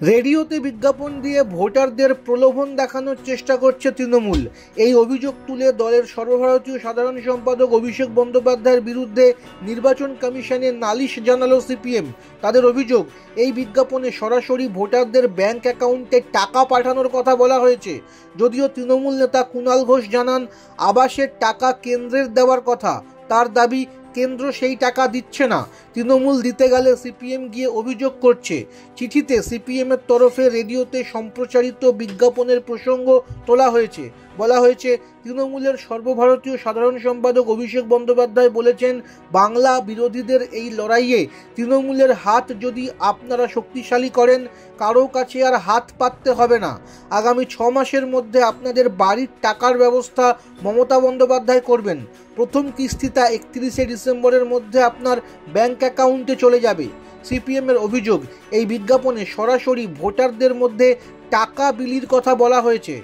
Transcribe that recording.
রেডিওতে বিজ্ঞাপন দিয়ে ভোটারদের প্রলোভন দেখানোর চেষ্টা করছে তৃণমূল। এই অভিযোগ তুলে দলের সর্বভারতীয় সাধারণ সম্পাদক অভিষেক বন্দ্যোপাধ্যায়ের বিরুদ্ধে নির্বাচন কমিশনে নালিশ জানালো সিপিএম। তাদের অভিযোগ, এই বিজ্ঞাপনে সরাসরি ভোটারদের ব্যাংক অ্যাকাউন্টে টাকা পাঠানোর কথা বলা হয়েছে। যদিও তৃণমূল নেতা কুণাল ঘোষ জানান, আবাসের টাকা কেন্দ্রের দেওয়ার কথা। তার দাবি, কেন্দ্র সেই টাকা দিচ্ছে না। তৃণমূল দিতে গেলে সিপিএম গিয়ে অভিযোগ করছে। চিঠিতে সিপিএমের তরফে রেডিওতে সম্প্রচারিত বিজ্ঞাপনের প্রসঙ্গ তোলা হয়েছে। বলা হয়েছে, তৃণমূলের সর্বভারতীয় সাধারণ সম্পাদক অভিষেক বন্দ্যোপাধ্যায় বলেছেন, বাংলা বিরোধীদের এই লড়াইয়ে তৃণমূলের হাত যদি আপনারা শক্তিশালী করেন, কারো কাছে আর হাত পাততে হবে না। আগামী 6 মাসের মধ্যে আপনাদের বাড়ির টাকার ব্যবস্থা মমতা বন্দ্যোপাধ্যায় করবেন। প্রথম কিস্তিটা 31শে ডিসেম্বরের মধ্যে আপনার ব্যাংক অ্যাকাউন্টে চলে যাবে। সিপিএমের অভিযোগ, এই বিজ্ঞাপনে সরাসরি ভোটারদের মধ্যে টাকা বিলির কথা বলা হয়েছে।